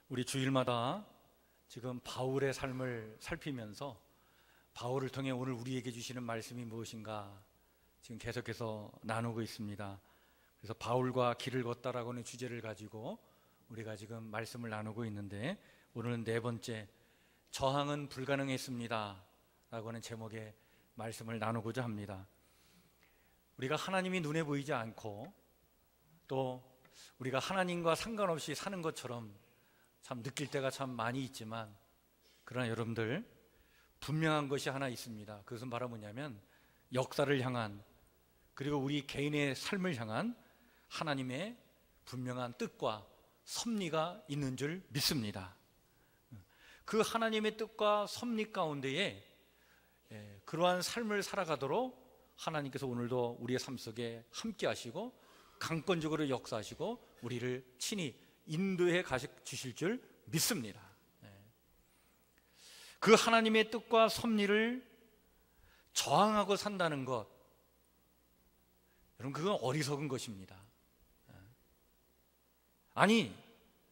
우리 주일마다 지금 바울의 삶을 살피면서 바울을 통해 오늘 우리에게 주시는 말씀이 무엇인가 지금 계속해서 나누고 있습니다. 그래서 바울과 길을 걷다라고 하는 주제를 가지고 우리가 지금 말씀을 나누고 있는데, 오늘은 네 번째, 저항은 불가능했습니다 라고 하는 제목의 말씀을 나누고자 합니다. 우리가 하나님이 눈에 보이지 않고 또 우리가 하나님과 상관없이 사는 것처럼 참 느낄 때가 참 많이 있지만, 그러나 여러분들 분명한 것이 하나 있습니다. 그것은 바로 뭐냐면 역사를 향한, 그리고 우리 개인의 삶을 향한 하나님의 분명한 뜻과 섭리가 있는 줄 믿습니다. 그 하나님의 뜻과 섭리 가운데에 그러한 삶을 살아가도록 하나님께서 오늘도 우리의 삶 속에 함께 하시고 강권적으로 역사하시고 우리를 친히 인도해 가주실 줄 믿습니다. 그 하나님의 뜻과 섭리를 저항하고 산다는 것, 여러분, 그건 어리석은 것입니다. 아니,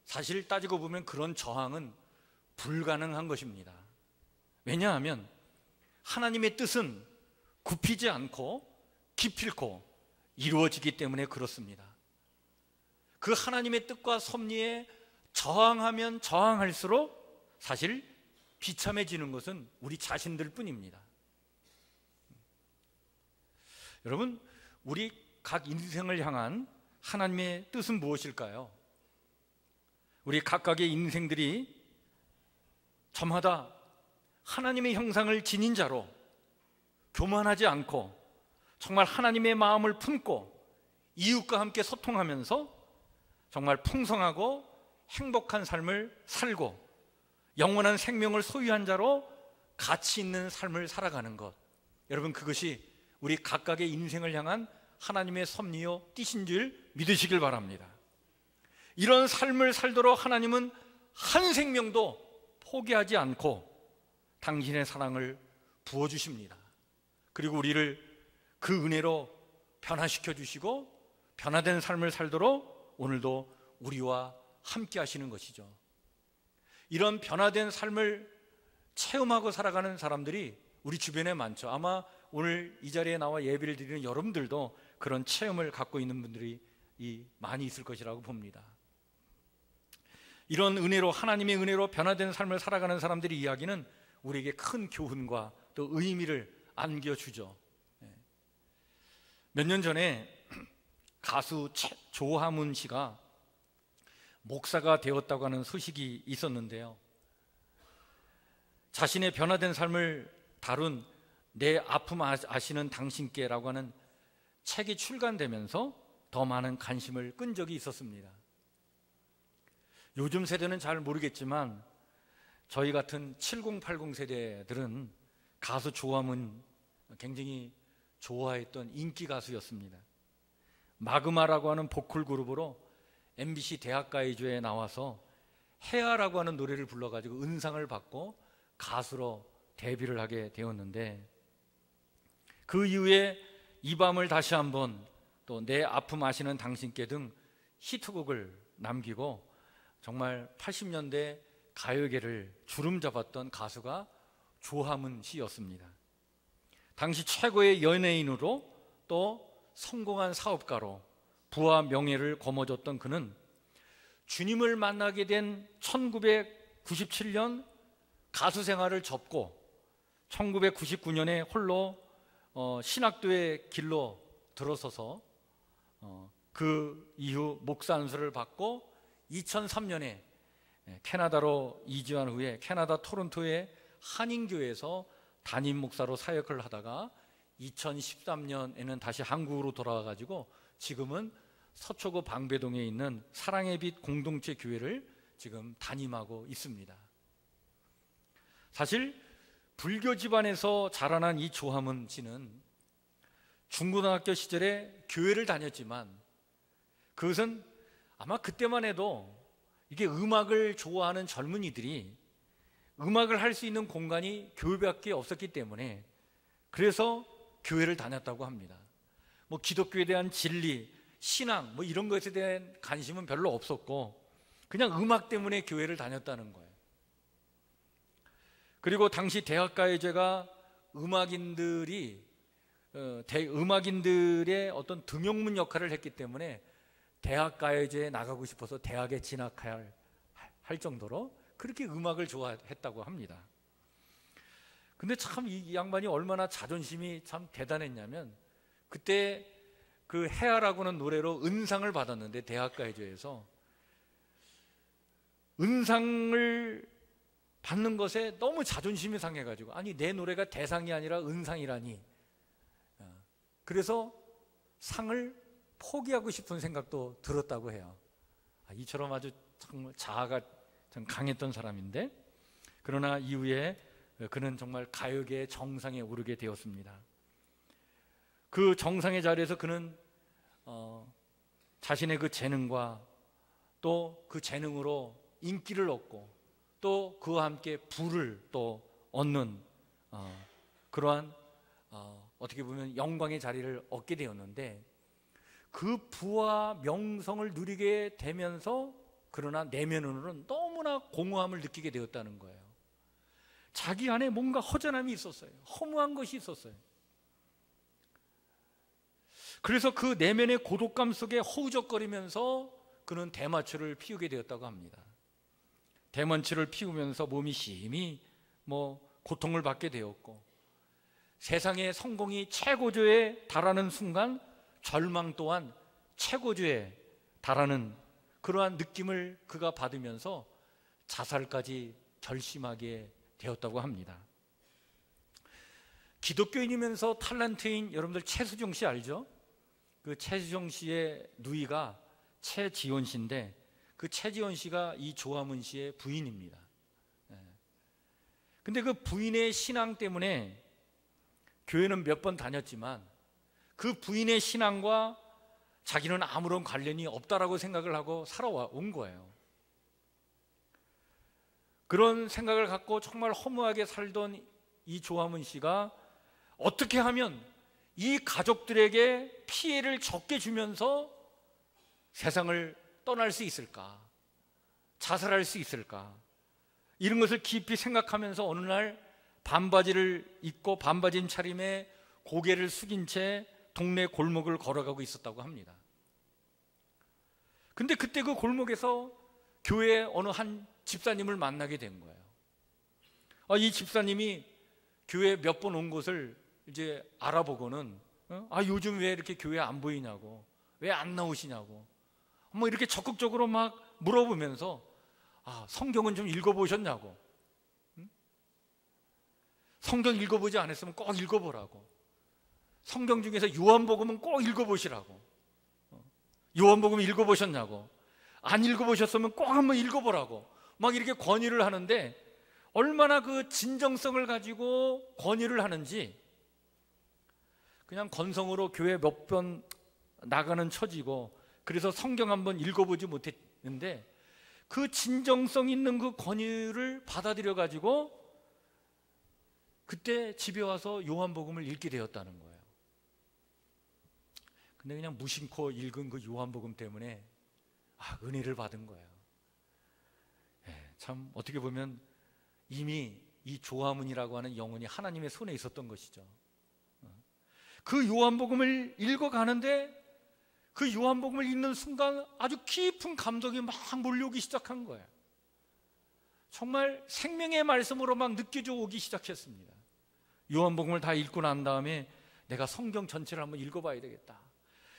사실 따지고 보면 그런 저항은 불가능한 것입니다. 왜냐하면 하나님의 뜻은 굽히지 않고 기필코 이루어지기 때문에 그렇습니다. 그 하나님의 뜻과 섭리에 저항하면 저항할수록 사실 비참해지는 것은 우리 자신들 뿐입니다. 여러분, 우리 각 인생을 향한 하나님의 뜻은 무엇일까요? 우리 각각의 인생들이 저마다 하나님의 형상을 지닌 자로 교만하지 않고 정말 하나님의 마음을 품고 이웃과 함께 소통하면서 정말 풍성하고 행복한 삶을 살고 영원한 생명을 소유한 자로 가치 있는 삶을 살아가는 것, 여러분, 그것이 우리 각각의 인생을 향한 하나님의 섭리요 뜻인 줄 믿으시길 바랍니다. 이런 삶을 살도록 하나님은 한 생명도 포기하지 않고 당신의 사랑을 부어주십니다. 그리고 우리를 그 은혜로 변화시켜 주시고 변화된 삶을 살도록 오늘도 우리와 함께 하시는 것이죠. 이런 변화된 삶을 체험하고 살아가는 사람들이 우리 주변에 많죠. 아마 오늘 이 자리에 나와 예배를 드리는 여러분들도 그런 체험을 갖고 있는 분들이 많이 있을 것이라고 봅니다. 이런 은혜로, 하나님의 은혜로 변화된 삶을 살아가는 사람들의 이야기는 우리에게 큰 교훈과 또 의미를 안겨주죠. 몇 년 전에 가수 조화문 씨가 목사가 되었다고 하는 소식이 있었는데요, 자신의 변화된 삶을 다룬 내 아픔 아시는 당신께라고 하는 책이 출간되면서 더 많은 관심을 끈 적이 있었습니다. 요즘 세대는 잘 모르겠지만 저희 같은 7080 세대들은 가수 조화문 굉장히 좋아했던 인기 가수였습니다. 마그마라고 하는 보컬 그룹으로 MBC 대학가요제에 나와서 해아라고 하는 노래를 불러가지고 은상을 받고 가수로 데뷔를 하게 되었는데, 그 이후에 이 밤을 다시 한번, 또 내 아픔 아시는 당신께 등 히트곡을 남기고 정말 80년대 가요계를 주름잡았던 가수가 조화문 씨였습니다. 당시 최고의 연예인으로 또 성공한 사업가로 부와 명예를 거머쥐었던 그는 주님을 만나게 된 1997년 가수 생활을 접고 1999년에 홀로 신학도의 길로 들어서서 그 이후 목사 안수를 받고 2003년에 캐나다로 이주한 후에 캐나다 토론토의 한인교회에서 담임 목사로 사역을 하다가 2013년에는 다시 한국으로 돌아와가지고 지금은 서초구 방배동에 있는 사랑의 빛 공동체 교회를 지금 담임하고 있습니다. 사실 불교 집안에서 자라난 이 조화문 씨는 중고등학교 시절에 교회를 다녔지만 그것은 아마 그때만 해도 이게 음악을 좋아하는 젊은이들이 음악을 할 수 있는 공간이 교회밖에 없었기 때문에 그래서 교회를 다녔다고 합니다. 뭐 기독교에 대한 진리, 신앙 뭐 이런 것에 대한 관심은 별로 없었고, 그냥 음악 때문에 교회를 다녔다는 거예요. 그리고 당시 대학가요제가 음악인들의 어떤 등용문 역할을 했기 때문에 대학가요제에 나가고 싶어서 대학에 진학할 정도로 그렇게 음악을 좋아했다고 합니다. 근데 참 이 양반이 얼마나 자존심이 참 대단했냐면, 그때 그 해아라고는 노래로 은상을 받았는데, 대학가요제에서 은상을 받는 것에 너무 자존심이 상해가지고, 아니 내 노래가 대상이 아니라 은상이라니, 그래서 상을 포기하고 싶은 생각도 들었다고 해요. 이처럼 아주 정말 자아가 좀 강했던 사람인데, 그러나 이후에 그는 정말 가요계의 정상에 오르게 되었습니다. 그 정상의 자리에서 그는 자신의 그 재능과 또 그 재능으로 인기를 얻고 또 그와 함께 부를 또 얻는 그러한 어떻게 보면 영광의 자리를 얻게 되었는데, 그 부와 명성을 누리게 되면서 그러나 내면으로는 너무나 공허함을 느끼게 되었다는 거예요. 자기 안에 뭔가 허전함이 있었어요. 허무한 것이 있었어요. 그래서 그 내면의 고독감 속에 허우적거리면서 그는 대마초를 피우게 되었다고 합니다. 대마초를 피우면서 몸이 심히 고통을 받게 되었고, 세상의 성공이 최고조에 달하는 순간 절망 또한 최고조에 달하는 그러한 느낌을 그가 받으면서 자살까지 결심하게 되었다고 합니다. 기독교인이면서 탤런트인 여러분들 최수종 씨 알죠? 그 최수종 씨의 누이가 최지원 씨인데, 그 최지원 씨가 이 조화문 씨의 부인입니다. 근데 그 부인의 신앙 때문에 교회는 몇 번 다녔지만 그 부인의 신앙과 자기는 아무런 관련이 없다라고 생각을 하고 살아온 거예요. 그런 생각을 갖고 정말 허무하게 살던 이 조화문 씨가 어떻게 하면 이 가족들에게 피해를 적게 주면서 세상을 떠날 수 있을까, 자살할 수 있을까, 이런 것을 깊이 생각하면서 어느 날 반바지를 입고 반바지 차림에 고개를 숙인 채 동네 골목을 걸어가고 있었다고 합니다. 근데 그때 그 골목에서 교회 어느 한 집사님을 만나게 된 거예요. 이 집사님이 교회 몇 번 온 것을 이제 알아보고는 요즘 왜 이렇게 교회 안 보이냐고, 왜 안 나오시냐고 이렇게 적극적으로 막 물어보면서 성경은 좀 읽어보셨냐고, 성경 읽어보지 않았으면 꼭 읽어보라고, 성경 중에서 요한복음은 꼭 읽어보시라고, 요한복음 읽어보셨냐고, 안 읽어보셨으면 꼭 한번 읽어보라고 막 이렇게 권유를 하는데, 얼마나 그 진정성을 가지고 권유를 하는지, 그냥 건성으로 교회 몇 번 나가는 처지고 그래서 성경 한번 읽어보지 못했는데, 그 진정성 있는 그 권유를 받아들여 가지고 그때 집에 와서 요한복음을 읽게 되었다는 거예요. 근데 그냥 무심코 읽은 그 요한복음 때문에 은혜를 받은 거예요. 참 어떻게 보면 이미 이 조화문이라고 하는 영혼이 하나님의 손에 있었던 것이죠. 그 요한복음을 읽어가는데 그 요한복음을 읽는 순간 아주 깊은 감동이 막 몰려오기 시작한 거예요. 정말 생명의 말씀으로 막 느껴져 오기 시작했습니다. 요한복음을 다 읽고 난 다음에 내가 성경 전체를 한번 읽어봐야 되겠다.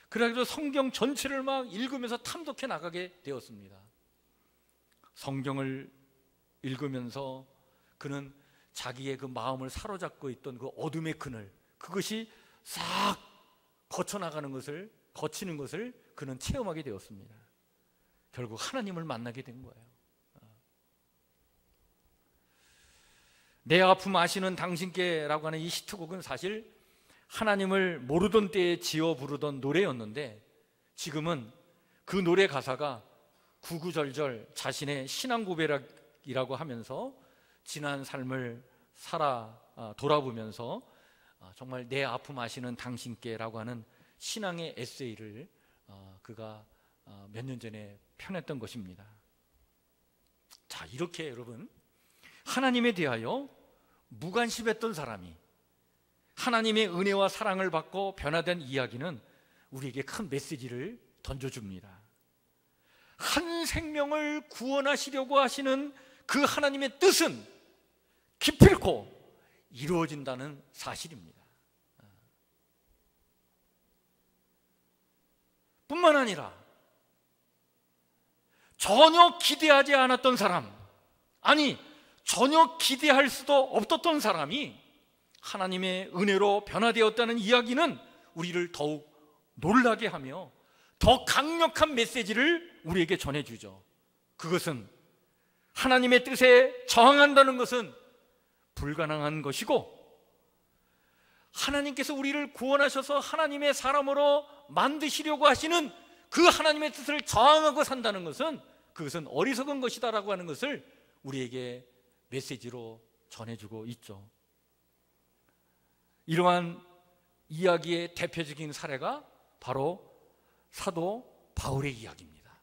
그래서 성경 전체를 막 읽으면서 탐독해 나가게 되었습니다. 성경을 읽으면서 그는 자기의 그 마음을 사로잡고 있던 그 어둠의 그늘, 그것이 싹 거치는 것을 그는 체험하게 되었습니다. 결국 하나님을 만나게 된 거예요. 내 아픔 아시는 당신께라고 하는 이 히트곡은 사실 하나님을 모르던 때에 지어 부르던 노래였는데, 지금은 그 노래 가사가 구구절절 자신의 신앙 고백이라고 하면서 지난 삶을 돌아보면서 정말 내 아픔 아시는 당신께라고 하는 신앙의 에세이를 그가 몇 년 전에 펴냈던 것입니다. 자, 이렇게 여러분, 하나님에 대하여 무관심했던 사람이 하나님의 은혜와 사랑을 받고 변화된 이야기는 우리에게 큰 메시지를 던져줍니다. 한 생명을 구원하시려고 하시는 그 하나님의 뜻은 기필코 이루어진다는 사실입니다. 뿐만 아니라 전혀 기대하지 않았던 사람, 아니 전혀 기대할 수도 없었던 사람이 하나님의 은혜로 변화되었다는 이야기는 우리를 더욱 놀라게 하며 더 강력한 메시지를 우리에게 전해주죠. 그것은 하나님의 뜻에 저항한다는 것은 불가능한 것이고, 하나님께서 우리를 구원하셔서 하나님의 사람으로 만드시려고 하시는 그 하나님의 뜻을 저항하고 산다는 것은 그것은 어리석은 것이다라고 하는 것을 우리에게 메시지로 전해주고 있죠. 이러한 이야기의 대표적인 사례가 바로 사도 바울의 이야기입니다.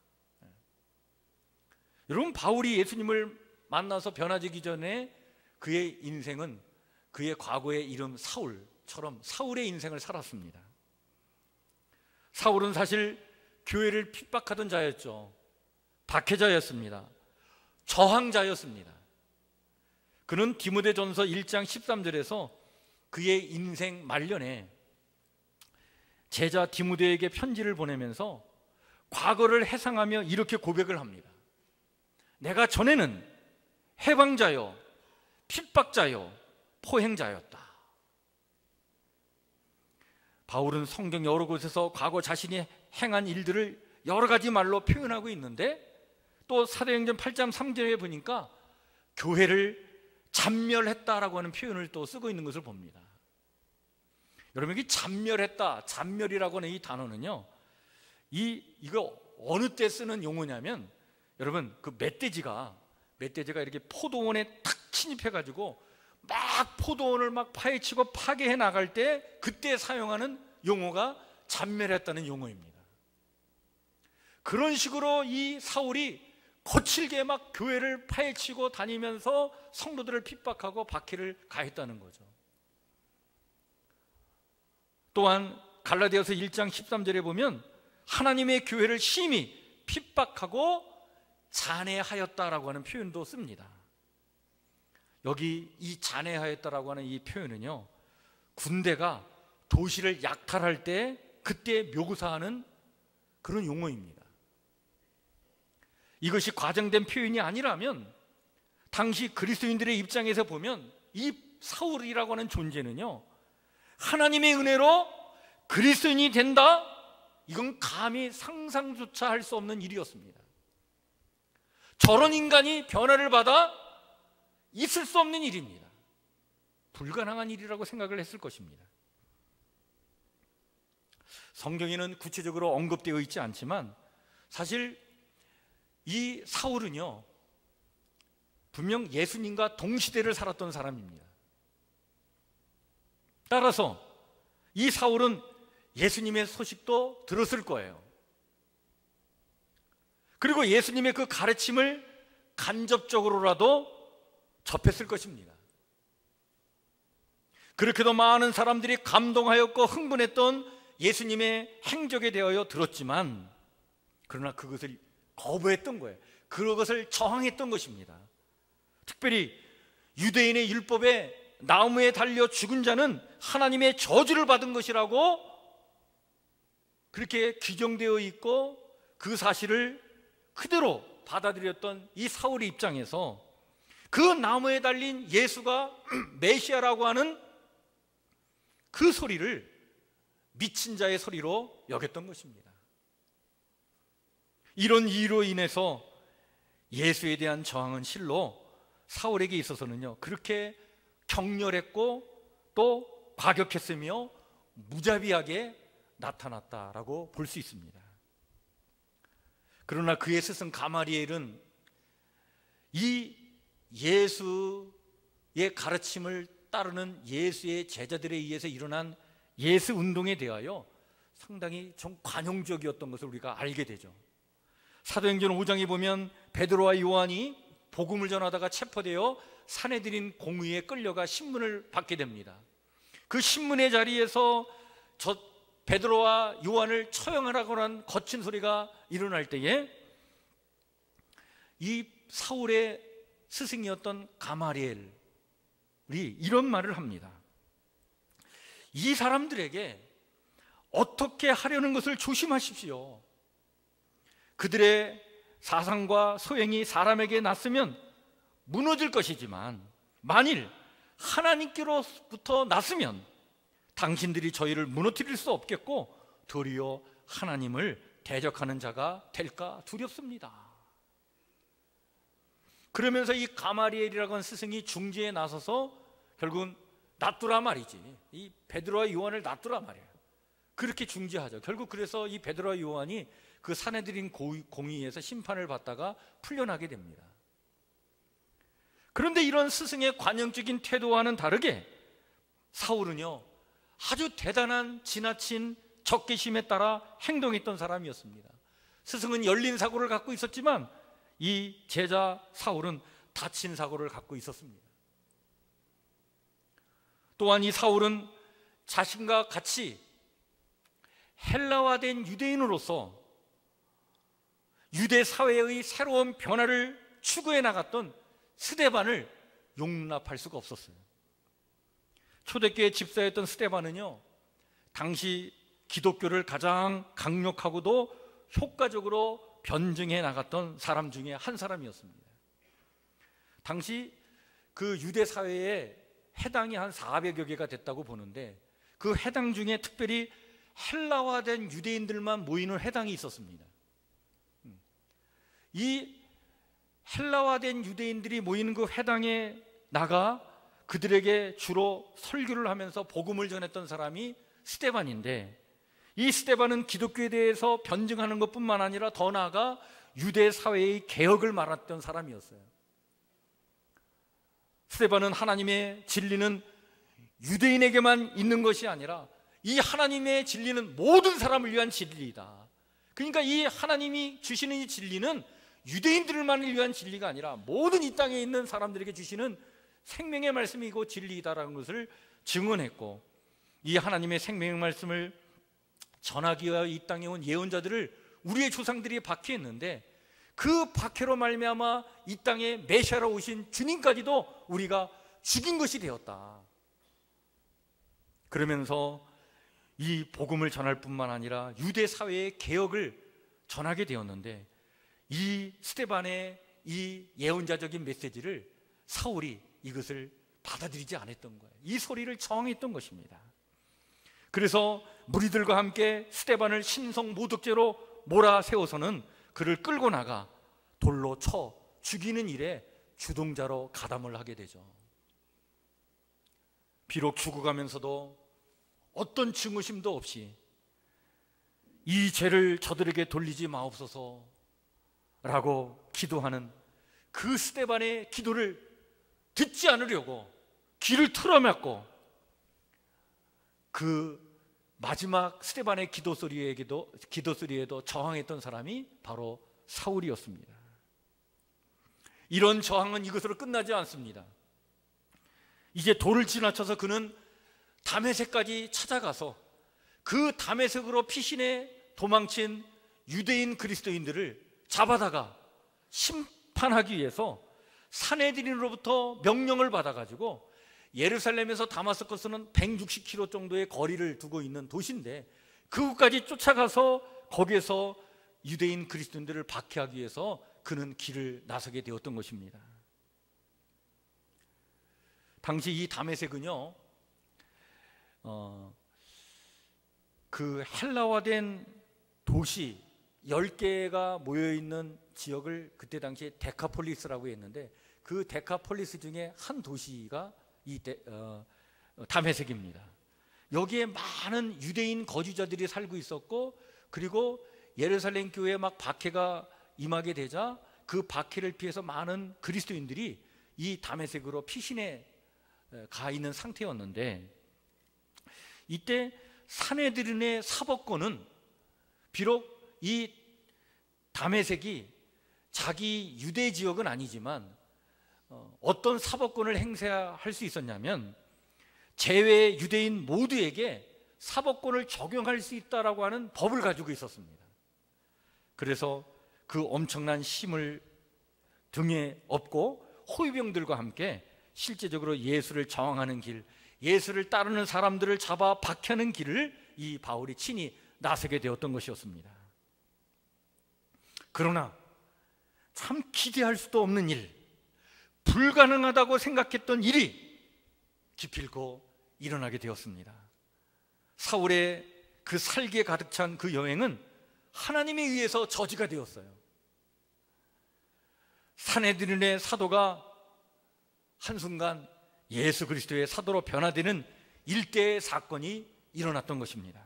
여러분, 바울이 예수님을 만나서 변화되기 전에 그의 인생은 그의 과거의 이름 사울처럼 사울의 인생을 살았습니다. 사울은 사실 교회를 핍박하던 자였죠. 박해자였습니다. 저항자였습니다. 그는 디모데전서 1장 13절에서 그의 인생 말년에 제자 디모데에게 편지를 보내면서 과거를 회상하며 이렇게 고백을 합니다. 내가 전에는 해방자요, 핍박자요, 포행자였다. 바울은 성경 여러 곳에서 과거 자신이 행한 일들을 여러 가지 말로 표현하고 있는데, 또 사도행전 8장 3절에 보니까 교회를 잔멸했다라고 하는 표현을 또 쓰고 있는 것을 봅니다. 여러분, 이 잔멸했다, 잔멸이라고 하는 이 단어는요, 이거 어느 때 쓰는 용어냐면, 여러분, 그 멧돼지가 이렇게 포도원에 탁 침입해가지고 막 포도원을 막 파헤치고 파괴해 나갈 때 그때 사용하는 용어가 잔멸했다는 용어입니다. 그런 식으로 이 사울이 거칠게 막 교회를 파헤치고 다니면서 성도들을 핍박하고 박해를 가했다는 거죠. 또한 갈라디아서 1장 13절에 보면 하나님의 교회를 심히 핍박하고 잔해하였다라고 하는 표현도 씁니다. 여기 이 잔해하였다라고 하는 이 표현은요, 군대가 도시를 약탈할 때 그때 묘사하는 그런 용어입니다. 이것이 과장된 표현이 아니라면 당시 그리스도인들의 입장에서 보면 이 사울이라고 하는 존재는요, 하나님의 은혜로 그리스도인이 된다? 이건 감히 상상조차 할 수 없는 일이었습니다. 저런 인간이 변화를 받아 있을 수 없는 일입니다. 불가능한 일이라고 생각을 했을 것입니다. 성경에는 구체적으로 언급되어 있지 않지만 사실 이 사울은요, 분명 예수님과 동시대를 살았던 사람입니다. 따라서 이 사울은 예수님의 소식도 들었을 거예요. 그리고 예수님의 그 가르침을 간접적으로라도 접했을 것입니다. 그렇게도 많은 사람들이 감동하였고 흥분했던 예수님의 행적에 대하여 들었지만, 그러나 그것을 거부했던 거예요. 그것을 저항했던 것입니다. 특별히 유대인의 율법에 나무에 달려 죽은 자는 하나님의 저주를 받은 것이라고 그렇게 규정되어 있고, 그 사실을 그대로 받아들였던 이 사울의 입장에서 그 나무에 달린 예수가 메시아라고 하는 그 소리를 미친 자의 소리로 여겼던 것입니다. 이런 이유로 인해서 예수에 대한 저항은 실로 사울에게 있어서는요, 그렇게 격렬했고 또 과격했으며 무자비하게 나타났다라고 볼 수 있습니다. 그러나 그의 스승 가마리엘은 이 예수의 가르침을 따르는 예수의 제자들에 의해서 일어난 예수 운동에 대하여 상당히 좀 관용적이었던 것을 우리가 알게 되죠. 사도행전 5장에 보면 베드로와 요한이 복음을 전하다가 체포되어 산헤드린 공의에 끌려가 신문을 받게 됩니다. 그 신문의 자리에서 저 베드로와 요한을 처형하라고 하는 거친 소리가 일어날 때에 이 사울의 스승이었던 가마리엘이 이런 말을 합니다. 이 사람들에게 어떻게 하려는 것을 조심하십시오. 그들의 사상과 소행이 사람에게 났으면 무너질 것이지만 만일 하나님께로부터 났으면 당신들이 저희를 무너뜨릴 수 없겠고 도리어 하나님을 대적하는 자가 될까 두렵습니다. 그러면서 이 가마리엘이라고 하는 스승이 중재에 나서서 결국은 놔두라 말이지, 이 베드로와 요한을 놔두라 말이에요. 그렇게 중재하죠. 결국 그래서 이 베드로와 요한이 그 산헤드린 공의에서 심판을 받다가 풀려나게 됩니다. 그런데 이런 스승의 관용적인 태도와는 다르게 사울은요, 아주 대단한 지나친 적개심에 따라 행동했던 사람이었습니다. 스승은 열린 사고를 갖고 있었지만 이 제자 사울은 닫힌 사고를 갖고 있었습니다. 또한 이 사울은 자신과 같이 헬라화된 유대인으로서 유대 사회의 새로운 변화를 추구해 나갔던 스데반을 용납할 수가 없었어요. 초대교회 집사였던 스데반은요, 당시 기독교를 가장 강력하고도 효과적으로 변증해 나갔던 사람 중에 한 사람이었습니다. 당시 그 유대 사회에 해당이 한 400여 개가 됐다고 보는데 그 해당 중에 특별히 헬라화된 유대인들만 모이는 해당이 있었습니다. 이 헬라화된 유대인들이 모이는 그 해당에 나가 그들에게 주로 설교를 하면서 복음을 전했던 사람이 스데반인데, 이 스데반은 기독교에 대해서 변증하는 것뿐만 아니라 더 나아가 유대 사회의 개혁을 말했던 사람이었어요. 스데반은 하나님의 진리는 유대인에게만 있는 것이 아니라 이 하나님의 진리는 모든 사람을 위한 진리이다. 그러니까 이 하나님이 주시는 이 진리는 유대인들만을 위한 진리가 아니라 모든 이 땅에 있는 사람들에게 주시는 생명의 말씀이고 진리이다라는 것을 증언했고, 이 하나님의 생명의 말씀을 전하기 위하여 이 땅에 온 예언자들을 우리의 조상들이 박해했는데 그 박해로 말미암아 이 땅에 메시아로 오신 주님까지도 우리가 죽인 것이 되었다. 그러면서 이 복음을 전할 뿐만 아니라 유대 사회의 개혁을 전하게 되었는데, 이 스데반의 이 예언자적인 메시지를 사울이 이것을 받아들이지 않았던 거예요. 이 소리를 저항했던 것입니다. 그래서 무리들과 함께 스데반을 신성 모독죄로 몰아세워서는 그를 끌고 나가 돌로 쳐 죽이는 일에 주동자로 가담을 하게 되죠. 비록 죽어가면서도 어떤 증오심도 없이 이 죄를 저들에게 돌리지 마옵소서 라고 기도하는 그 스데반의 기도를 듣지 않으려고 귀를 틀어막고 그 마지막 스데반의 기도 소리에도 저항했던 사람이 바로 사울이었습니다. 이런 저항은 이것으로 끝나지 않습니다. 이제 돌을 지나쳐서 그는 다메섹까지 찾아가서 그 다메섹으로 피신해 도망친 유대인 그리스도인들을 잡아다가 심판하기 위해서 산헤드린으로부터 명령을 받아가지고 예루살렘에서 다마스커스는 160km 정도의 거리를 두고 있는 도시인데 그곳까지 쫓아가서 거기에서 유대인 그리스도인들을 박해하기 위해서 그는 길을 나서게 되었던 것입니다. 당시 이 다메섹은요, 그 헬라화된 도시 10개가 모여있는 지역을 그때 당시에 데카폴리스라고 했는데 그 데카폴리스 중에 한 도시가 이 다메섹입니다. 여기에 많은 유대인 거주자들이 살고 있었고, 그리고 예루살렘 교회에 막 박해가 임하게 되자 그 박해를 피해서 많은 그리스도인들이 이 다메섹으로 피신해 가 있는 상태였는데, 이때 산헤드린의 사법권은 비록 이 다메섹이 자기 유대 지역은 아니지만 어떤 사법권을 행사할 수 있었냐면 제외 유대인 모두에게 사법권을 적용할 수 있다라고 하는 법을 가지고 있었습니다. 그래서 그 엄청난 힘을 등에 업고 호위병들과 함께 실제적으로 예수를 저항하는 길, 예수를 따르는 사람들을 잡아 박해하는 길을 이 바울이 친히 나서게 되었던 것이었습니다. 그러나 참 기대할 수도 없는 일, 불가능하다고 생각했던 일이 기필코 일어나게 되었습니다. 사울의 그 살기에 가득 찬 그 여행은 하나님에 의해서 저지가 되었어요. 산헤드린의 사도가 한순간 예수 그리스도의 사도로 변화되는 일대의 사건이 일어났던 것입니다.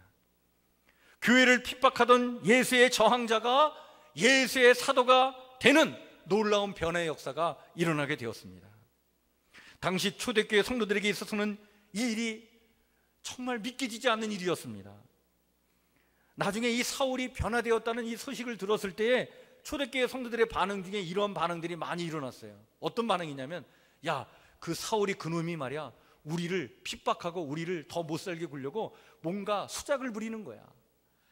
교회를 핍박하던 예수의 저항자가 예수의 사도가 되는 놀라운 변화의 역사가 일어나게 되었습니다. 당시 초대교회 성도들에게 있어서는 이 일이 정말 믿기지지 않는 일이었습니다. 나중에 이 사울이 변화되었다는 이 소식을 들었을 때에 초대교회 성도들의 반응 중에 이런 반응들이 많이 일어났어요. 어떤 반응이냐면, 야, 그 사울이 그놈이 말이야, 우리를 핍박하고 우리를 더 못살게 굴려고 뭔가 수작을 부리는 거야.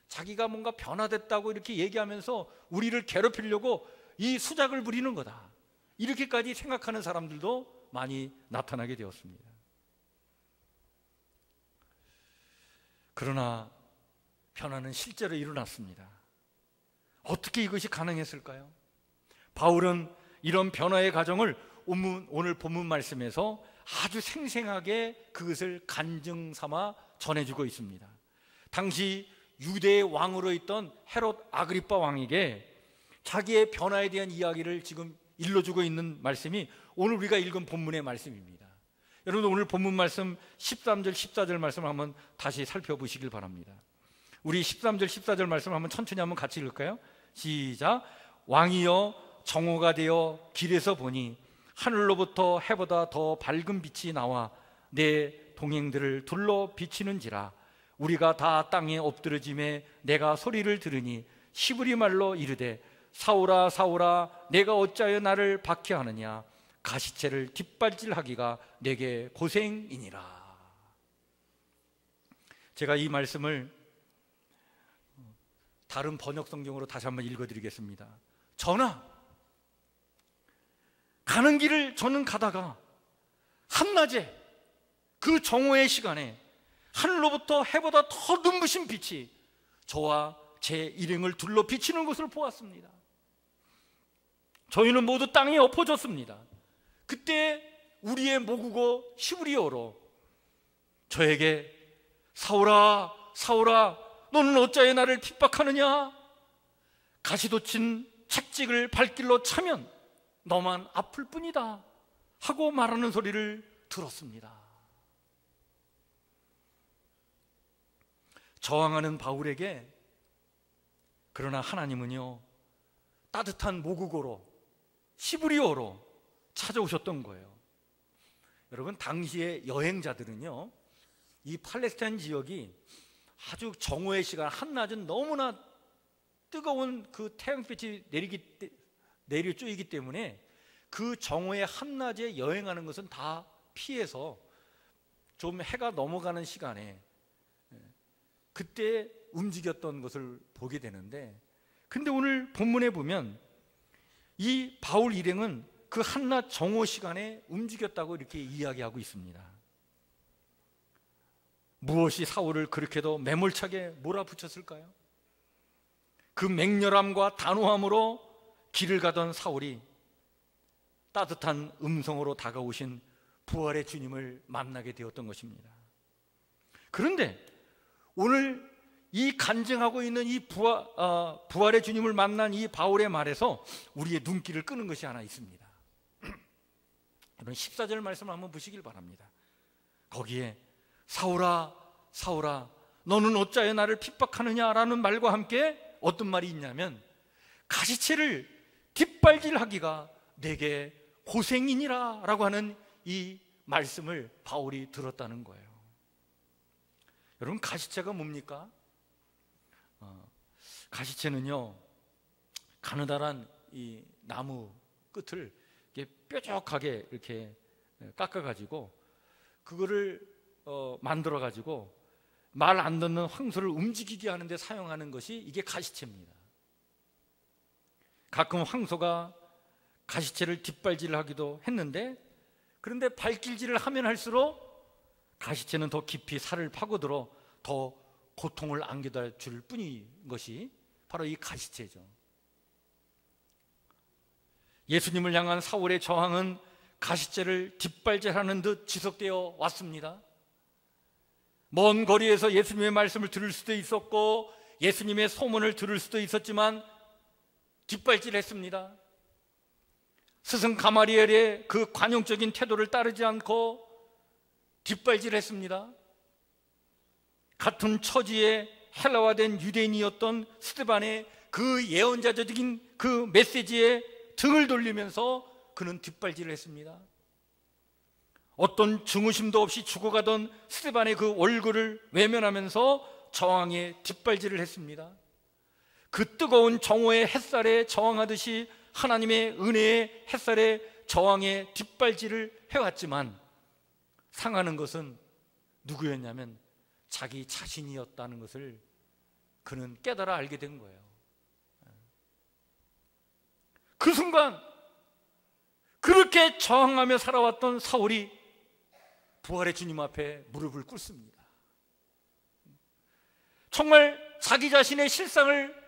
자기가 뭔가 변화됐다고 이렇게 얘기하면서 우리를 괴롭히려고 이 수작을 부리는 거다. 이렇게까지 생각하는 사람들도 많이 나타나게 되었습니다. 그러나 변화는 실제로 일어났습니다. 어떻게 이것이 가능했을까요? 바울은 이런 변화의 과정을 오늘 본문 말씀에서 아주 생생하게 그것을 간증 삼아 전해주고 있습니다. 당시 유대의 왕으로 있던 헤롯 아그리빠 왕에게 자기의 변화에 대한 이야기를 지금 일러주고 있는 말씀이 오늘 우리가 읽은 본문의 말씀입니다. 여러분, 오늘 본문 말씀 13절 14절 말씀을 한번 다시 살펴보시길 바랍니다. 우리 13절 14절 말씀을 한번 천천히 한번 같이 읽을까요? 시작. 왕이여 정오가 되어 길에서 보니 하늘로부터 해보다 더 밝은 빛이 나와 내 동행들을 둘러 비치는지라. 우리가 다 땅에 엎드러짐에 내가 소리를 들으니 시브리 말로 이르되 사울아 사울아 내가 어찌하여 나를 박해하느냐. 가시체를 뒷발질하기가 내게 고생이니라. 제가 이 말씀을 다른 번역 성경으로 다시 한번 읽어드리겠습니다. 전하, 가는 길을 저는 가다가 한낮에 그 정오의 시간에 하늘로부터 해보다 더 눈부신 빛이 저와 제 일행을 둘러 비치는 것을 보았습니다. 저희는 모두 땅에 엎어졌습니다. 그때 우리의 모국어 히브리어로 저에게 사울아 사울아 너는 어찌하여 나를 핍박하느냐. 가시돋친 책직을 발길로 차면 너만 아플 뿐이다 하고 말하는 소리를 들었습니다. 저항하는 바울에게 그러나 하나님은요 따뜻한 모국어로 히브리어로 찾아오셨던 거예요. 여러분, 당시의 여행자들은요 이 팔레스타인 지역이 아주 정오의 시간, 한낮은 너무나 뜨거운 그 태양빛이 내려 쪼이기 때문에 그 정오의 한낮에 여행하는 것은 다 피해서 좀 해가 넘어가는 시간에 그때 움직였던 것을 보게 되는데, 근데 오늘 본문에 보면 이 바울 일행은 그 한낮 정오 시간에 움직였다고 이렇게 이야기하고 있습니다. 무엇이 사울을 그렇게도 매몰차게 몰아붙였을까요? 그 맹렬함과 단호함으로 길을 가던 사울이 따뜻한 음성으로 다가오신 부활의 주님을 만나게 되었던 것입니다. 그런데 오늘 이 간증하고 있는 이 부활의 주님을 만난 이 바울의 말에서 우리의 눈길을 끄는 것이 하나 있습니다. 여러분, 14절 말씀을 한번 보시길 바랍니다. 거기에 사울아 사울아 너는 어찌하여 나를 핍박하느냐라는 말과 함께 어떤 말이 있냐면 가시체를 뒷발질하기가 내게 고생이니라 라고 하는 이 말씀을 바울이 들었다는 거예요. 여러분, 가시체가 뭡니까? 가시체는요 가느다란 이 나무 끝을 이렇게 뾰족하게 이렇게 깎아가지고 그거를 만들어가지고 말 안 듣는 황소를 움직이게 하는데 사용하는 것이 이게 가시채입니다. 가끔 황소가 가시채를 뒷발질을 하기도 했는데, 그런데 발길질을 하면 할수록 가시채는 더 깊이 살을 파고들어 더 고통을 안겨다 줄 뿐인 것이 바로 이 가시채죠. 예수님을 향한 사울의 저항은 가시채를 뒷발질하는 듯 지속되어 왔습니다. 먼 거리에서 예수님의 말씀을 들을 수도 있었고 예수님의 소문을 들을 수도 있었지만 뒷발질했습니다. 스승 가마리엘의 그 관용적인 태도를 따르지 않고 뒷발질했습니다. 같은 처지의 헬라화된 유대인이었던 스데반의 그 예언자적인 그 메시지에 등을 돌리면서 그는 뒷발질을 했습니다. 어떤 증오심도 없이 죽어가던 스데반의 그 얼굴을 외면하면서 저항에 뒷발질을 했습니다. 그 뜨거운 정오의 햇살에 저항하듯이 하나님의 은혜의 햇살에 저항에 뒷발질을 해왔지만 상하는 것은 누구였냐면 자기 자신이었다는 것을 그는 깨달아 알게 된 거예요. 그 순간 그렇게 저항하며 살아왔던 사울이 부활의 주님 앞에 무릎을 꿇습니다. 정말 자기 자신의 실상을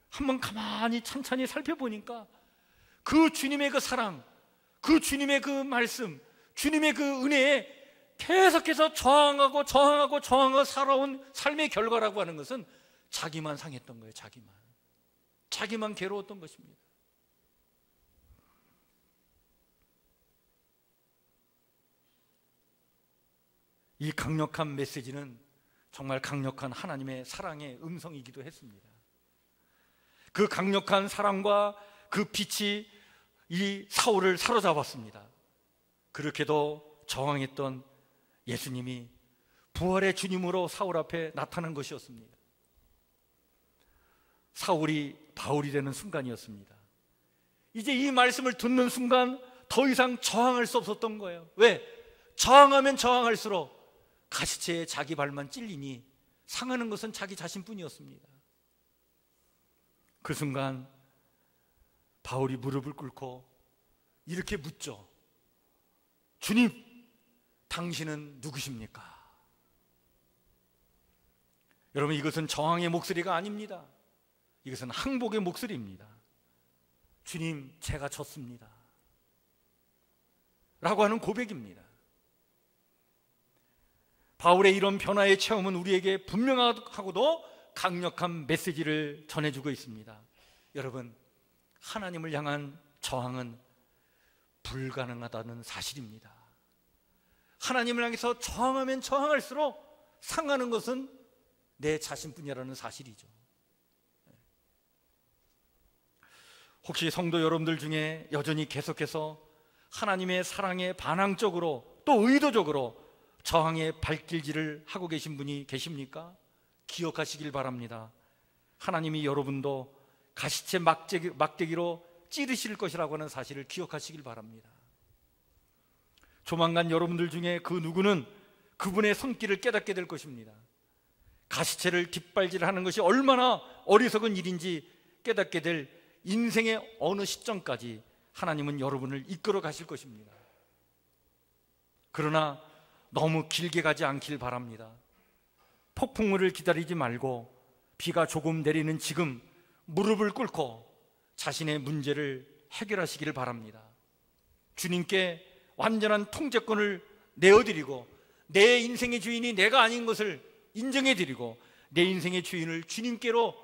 한번 가만히 천천히 살펴보니까 그 주님의 그 사랑, 그 주님의 그 말씀, 주님의 그 은혜에 계속해서 저항하고 살아온 삶의 결과라고 하는 것은 자기만 상했던 거예요. 자기만 괴로웠던 것입니다. 이 강력한 메시지는 정말 강력한 하나님의 사랑의 음성이기도 했습니다. 그 강력한 사랑과 그 빛이 이 사울을 사로잡았습니다. 그렇게도 저항했던 예수님이 부활의 주님으로 사울 앞에 나타난 것이었습니다. 사울이 바울이 되는 순간이었습니다. 이제 이 말씀을 듣는 순간 더 이상 저항할 수 없었던 거예요. 왜? 저항하면 저항할수록 가시채에 자기 발만 찔리니 상하는 것은 자기 자신뿐이었습니다. 그 순간 바울이 무릎을 꿇고 이렇게 묻죠. 주님, 당신은 누구십니까? 여러분, 이것은 저항의 목소리가 아닙니다. 이것은 항복의 목소리입니다. 주님, 제가 졌습니다 라고 하는 고백입니다. 바울의 이런 변화의 체험은 우리에게 분명하고도 강력한 메시지를 전해주고 있습니다. 여러분, 하나님을 향한 저항은 불가능하다는 사실입니다. 하나님을 향해서 저항하면 저항할수록 상하는 것은 내 자신뿐이라는 사실이죠. 혹시 성도 여러분들 중에 여전히 계속해서 하나님의 사랑에 반항적으로 또 의도적으로 저항의 발길질을 하고 계신 분이 계십니까? 기억하시길 바랍니다. 하나님이 여러분도 가시채 막대기로 찌르실 것이라고 하는 사실을 기억하시길 바랍니다. 조만간 여러분들 중에 그 누구는 그분의 손길을 깨닫게 될 것입니다. 가시채를 뒷발질하는 것이 얼마나 어리석은 일인지 깨닫게 될 인생의 어느 시점까지 하나님은 여러분을 이끌어 가실 것입니다. 그러나 너무 길게 가지 않길 바랍니다. 폭풍우를 기다리지 말고 비가 조금 내리는 지금 무릎을 꿇고 자신의 문제를 해결하시기를 바랍니다. 주님께 완전한 통제권을 내어드리고 내 인생의 주인이 내가 아닌 것을 인정해드리고 내 인생의 주인을 주님께로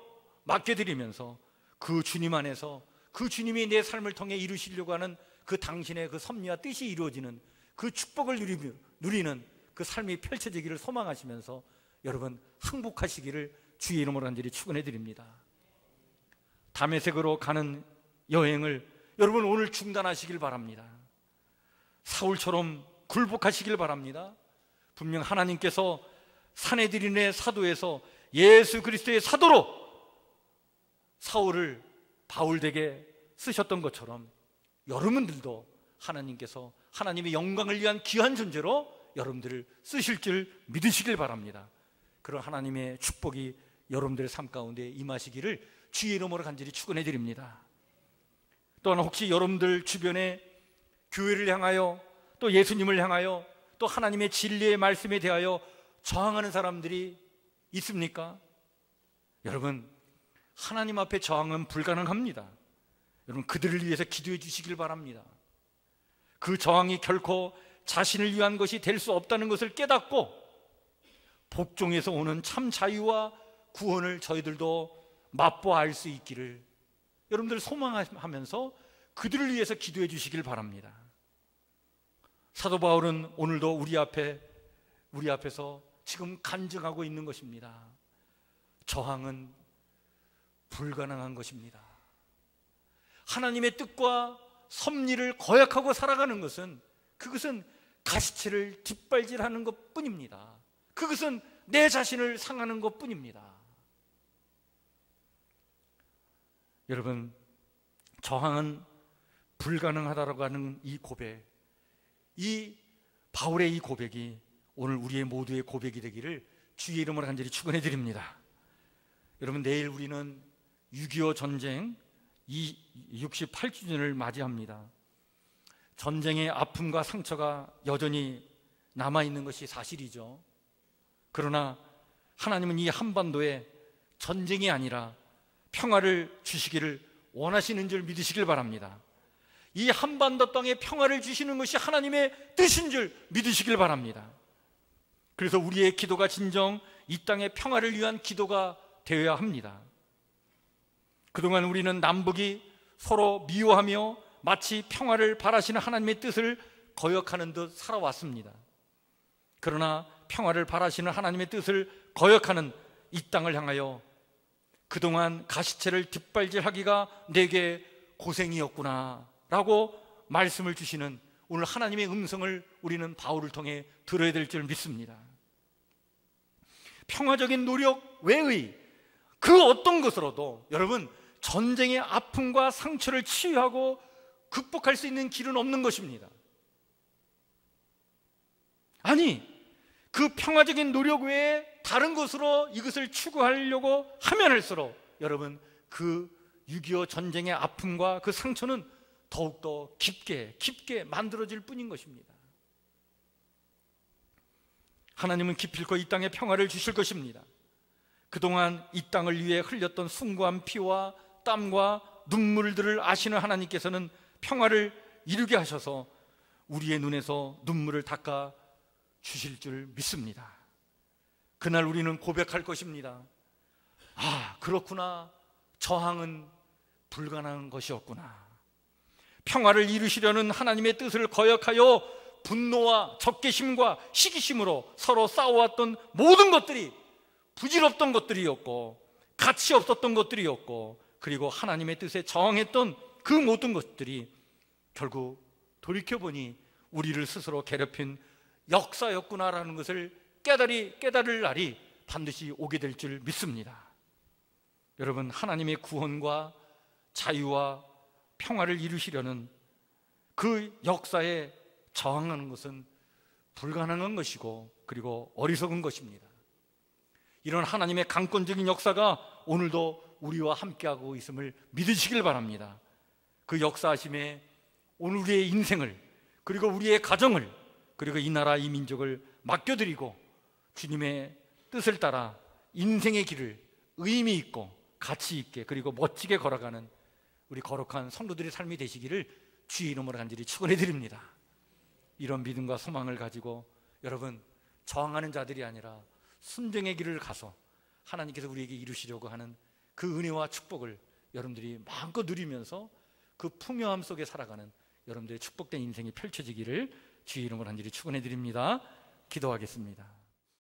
맡겨드리면서 그 주님 안에서 그 주님이 내 삶을 통해 이루시려고 하는 그 당신의 그 섭리와 뜻이 이루어지는 그 축복을 누리는 그 삶이 펼쳐지기를 소망하시면서 여러분 항복하시기를 주의 이름으로 간절히 축원해 드립니다. 다메섹으로 가는 여행을 여러분 오늘 중단하시길 바랍니다. 사울처럼 굴복하시길 바랍니다. 분명 하나님께서 사내들인의 사도에서 예수 그리스도의 사도로 사울을 바울에게 쓰셨던 것처럼 여러분들도 하나님께서 하나님의 영광을 위한 귀한 존재로 여러분들을 쓰실 줄 믿으시길 바랍니다. 그런 하나님의 축복이 여러분들의 삶 가운데 임하시기를 주의 이름으로 간절히 축원해 드립니다. 또한 혹시 여러분들 주변에 교회를 향하여 또 예수님을 향하여 또 하나님의 진리의 말씀에 대하여 저항하는 사람들이 있습니까? 여러분, 하나님 앞에 저항은 불가능합니다. 여러분, 그들을 위해서 기도해 주시길 바랍니다. 그 저항이 결코 자신을 위한 것이 될 수 없다는 것을 깨닫고 복종에서 오는 참 자유와 구원을 저희들도 맛보아 알 수 있기를 여러분들 소망하면서 그들을 위해서 기도해 주시길 바랍니다. 사도 바울은 오늘도 우리 앞에서 지금 간증하고 있는 것입니다. 저항은 불가능한 것입니다. 하나님의 뜻과 섭리를 거역하고 살아가는 것은 그것은 가시체를 뒷발질하는 것뿐입니다. 그것은 내 자신을 상하는 것뿐입니다. 여러분, 저항은 불가능하다라고 하는 이 고백, 이 바울의 이 고백이 오늘 우리의 모두의 고백이 되기를 주의 이름으로 간절히 축원해 드립니다. 여러분, 내일 우리는 6.25 전쟁 68주년을 맞이합니다. 전쟁의 아픔과 상처가 여전히 남아있는 것이 사실이죠. 그러나 하나님은 이 한반도에 전쟁이 아니라 평화를 주시기를 원하시는 줄 믿으시길 바랍니다. 이 한반도 땅에 평화를 주시는 것이 하나님의 뜻인 줄 믿으시길 바랍니다. 그래서 우리의 기도가 진정 이 땅의 평화를 위한 기도가 되어야 합니다. 그동안 우리는 남북이 서로 미워하며 마치 평화를 바라시는 하나님의 뜻을 거역하는 듯 살아왔습니다. 그러나 평화를 바라시는 하나님의 뜻을 거역하는 이 땅을 향하여 그동안 가시체를 뒷발질하기가 내게 고생이었구나 라고 말씀을 주시는 오늘 하나님의 음성을 우리는 바울을 통해 들어야 될 줄 믿습니다. 평화적인 노력 외의 그 어떤 것으로도 여러분, 전쟁의 아픔과 상처를 치유하고 극복할 수 있는 길은 없는 것입니다. 아니, 그 평화적인 노력 외에 다른 것으로 이것을 추구하려고 하면 할수록 여러분, 그 6.25 전쟁의 아픔과 그 상처는 더욱더 깊게 만들어질 뿐인 것입니다. 하나님은 기필코 이 땅에 평화를 주실 것입니다. 그동안 이 땅을 위해 흘렸던 숭고한 피와 땀과 눈물들을 아시는 하나님께서는 평화를 이루게 하셔서 우리의 눈에서 눈물을 닦아 주실 줄 믿습니다. 그날 우리는 고백할 것입니다. 아, 그렇구나. 저항은 불가능한 것이었구나. 평화를 이루시려는 하나님의 뜻을 거역하여 분노와 적개심과 시기심으로 서로 싸워왔던 모든 것들이 부질없던 것들이었고 가치 없었던 것들이었고 그리고 하나님의 뜻에 저항했던 그 모든 것들이 결국 돌이켜보니 우리를 스스로 괴롭힌 역사였구나라는 것을 깨달을 날이 반드시 오게 될 줄 믿습니다. 여러분, 하나님의 구원과 자유와 평화를 이루시려는 그 역사에 저항하는 것은 불가능한 것이고 그리고 어리석은 것입니다. 이런 하나님의 강권적인 역사가 오늘도 우리와 함께하고 있음을 믿으시길 바랍니다. 그 역사하심에 오늘 우리의 인생을 그리고 우리의 가정을 그리고 이 나라 이 민족을 맡겨드리고 주님의 뜻을 따라 인생의 길을 의미 있고 가치 있게 그리고 멋지게 걸어가는 우리 거룩한 성도들의 삶이 되시기를 주의 이름으로 간절히 축원해 드립니다. 이런 믿음과 소망을 가지고 여러분, 저항하는 자들이 아니라 순종의 길을 가서 하나님께서 우리에게 이루시려고 하는 그 은혜와 축복을 여러분들이 마음껏 누리면서 그 풍요함 속에 살아가는 여러분들의 축복된 인생이 펼쳐지기를 주의 이름으로 간절히 축원해 드립니다. 기도하겠습니다.